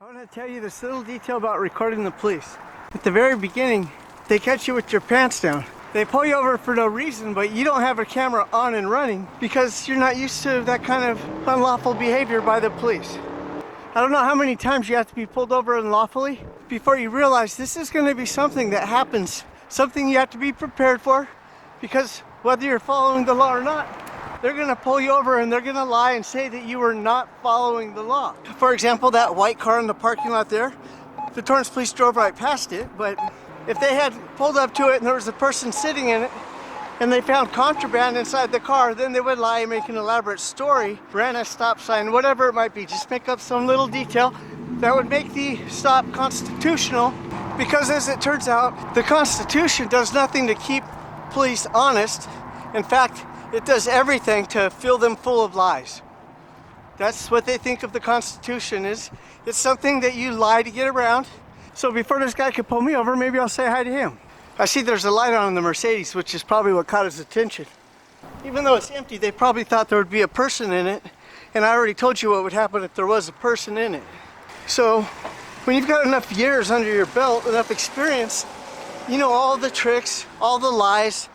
I want to tell you this little detail about recording the police. At the very beginning, they catch you with your pants down. They pull you over for no reason, but you don't have a camera on and running because you're not used to that kind of unlawful behavior by the police. I don't know how many times you have to be pulled over unlawfully before you realize this is going to be something that happens, something you have to be prepared for, because whether you're following the law or not, they're gonna pull you over and they're gonna lie and say that you were not following the law. For example, that white car in the parking lot there, the Torrance police drove right past it, but if they had pulled up to it and there was a person sitting in it and they found contraband inside the car, then they would lie and make an elaborate story, ran a stop sign, whatever it might be, just make up some little detail that would make the stop constitutional, because as it turns out, the Constitution does nothing to keep police honest. In fact, it does everything to fill them full of lies. That's what they think of the Constitution is. It's something that you lie to get around. So before this guy could pull me over, maybe I'll say hi to him. I see there's a light on in the Mercedes, which is probably what caught his attention. Even though it's empty, they probably thought there would be a person in it. And I already told you what would happen if there was a person in it. So when you've got enough years under your belt, enough experience, you know all the tricks, all the lies,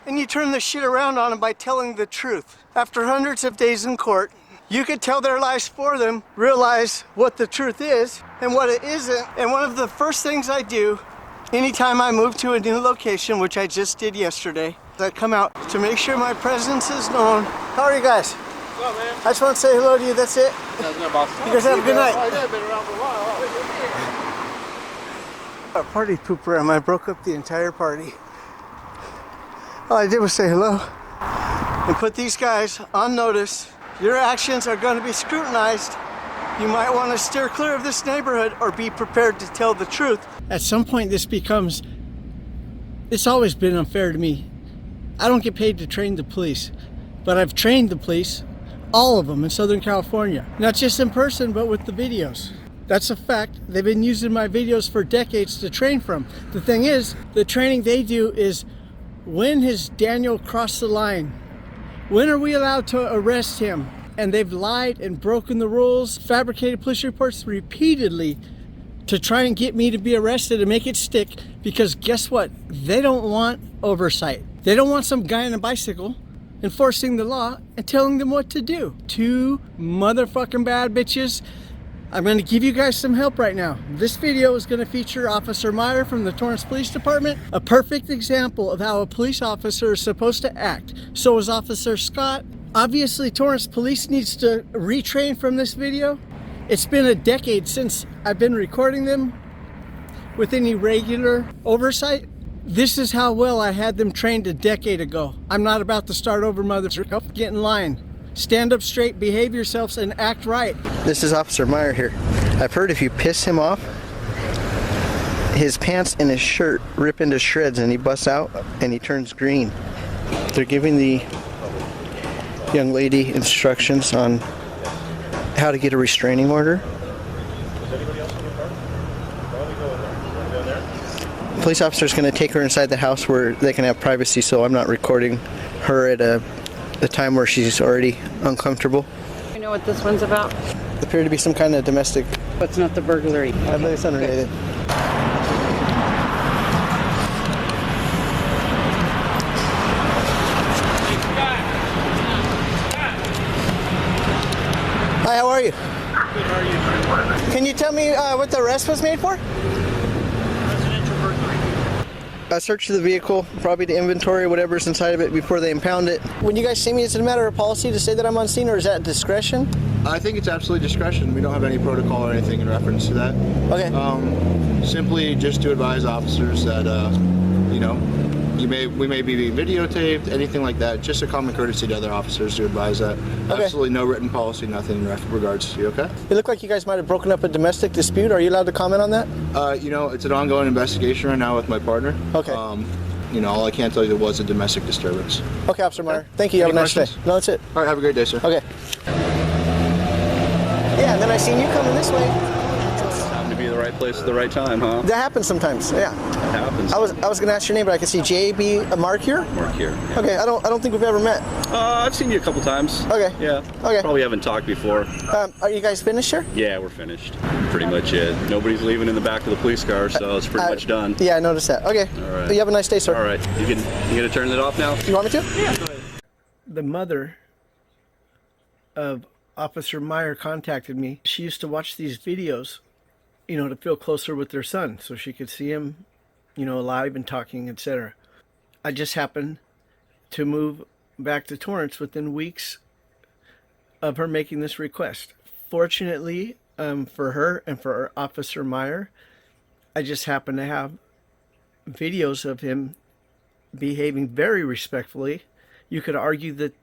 and you turn the shit around on them by telling the truth. After hundreds of days in court, you could tell their lies for them, realize what the truth is and what it isn't. And one of the first things I do anytime I move to a new location, which I just did yesterday, I come out to make sure my presence is known. How are you guys? What's up, man? I just want to say hello to you, that's it. That's good, boss. You guys have a good night. Oh, yeah, been around for a while. A party pooper, and I broke up the entire party. All I did was say hello and put these guys on notice. Your actions are going to be scrutinized. You might want to steer clear of this neighborhood or be prepared to tell the truth. At some point this becomes, it's always been unfair to me. I don't get paid to train the police, but I've trained the police, all of them in Southern California. Not just in person, but with the videos. That's a fact. They've been using my videos for decades to train from. The thing is, the training they do is, when has Daniel crossed the line? When are we allowed to arrest him? And they've lied and broken the rules, fabricated police reports repeatedly to try and get me to be arrested and make it stick, because guess what? They don't want oversight. They don't want some guy on a bicycle enforcing the law and telling them what to do. Two motherfucking bad bitches. I'm going to give you guys some help right now. This video is going to feature Officer Meyer from the Torrance Police Department, a perfect example of how a police officer is supposed to act. So is Officer Scott. Obviously, Torrance Police needs to retrain from this video. It's been a decade since I've been recording them with any regular oversight. This is how well I had them trained a decade ago. I'm not about to start over, motherfucker. Get in line. Stand up straight, behave yourselves, and act right. This is Officer Meyer here. I've heard if you piss him off, his pants and his shirt rip into shreds and he busts out and he turns green. They're giving the young lady instructions on how to get a restraining order. The police officer is going to take her inside the house where they can have privacy, so I'm not recording her at the time where she's already uncomfortable. You know what this one's about? Appear to be some kind of domestic. But it's not the burglary. I believe it's unrelated. Hi, how are you? Good, how are you? Can you tell me what the arrest was made for? Residential burglary. A search of the vehicle, probably to inventory whatever's inside of it before they impound it. When you guys see me, is it a matter of policy to say that I'm on scene, or is that discretion? I think it's absolutely discretion. We don't have any protocol or anything in reference to that. Okay. Simply just to advise officers that, you know, we may be videotaped, anything like that. Just a common courtesy to other officers to advise that. Okay. Absolutely no written policy, nothing in regards to you, okay? It looked like you guys might have broken up a domestic dispute. Are you allowed to comment on that? You know, it's an ongoing investigation right now with my partner. Okay. You know, all I can tell you, there was a domestic disturbance. Okay, Officer Meyer. Thank you. Have a Any nice day. questions? No, that's it. All right, have a great day, sir. Okay. Yeah, and then I seen you coming this way. to be the right place at the right time, huh? That happens sometimes. Yeah. It happens. I was going to ask your name, but I can see JB Mark here. Mark here. Yeah. Okay. I don't think we've ever met. I've seen you a couple times. Okay. Yeah. Okay. Probably haven't talked before. Are you guys finished here? Yeah, we're finished. Pretty much it. Nobody's leaving in the back of the police car, so it's pretty much done. Yeah, I noticed that. Okay. All right. You have a nice day, sir. All right. You gonna turn it off now? You want me to? Yeah. The mother of Officer Meyer contacted me. She used to watch these videos, to feel closer with their son so she could see him, alive and talking, etc. I just happened to move back to Torrance within weeks of her making this request. Fortunately, for her and for Officer Meyer, I just happen to have videos of him behaving very respectfully. You could argue that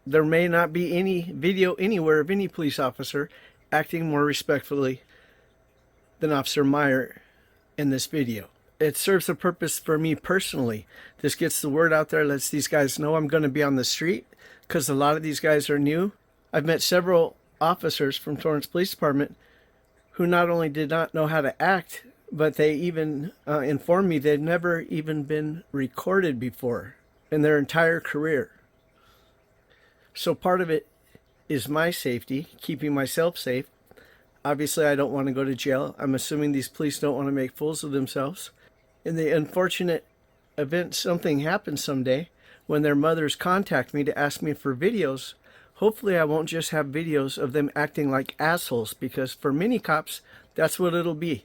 there may not be any video anywhere of any police officer acting more respectfully than Officer Meyer in this video. It serves a purpose for me personally. This gets the word out there, lets these guys know I'm going to be on the street, because a lot of these guys are new. I've met several officers from Torrance Police Department who not only did not know how to act, but they even informed me they'd never even been recorded before in their entire career. So part of it is my safety, keeping myself safe. Obviously, I don't want to go to jail. I'm assuming these police don't want to make fools of themselves. In the unfortunate event something happens someday, when their mothers contact me to ask me for videos, hopefully I won't just have videos of them acting like assholes, because for many cops, that's what it'll be.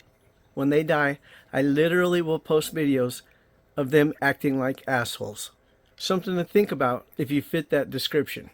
When they die, I literally will post videos of them acting like assholes. Something to think about if you fit that description.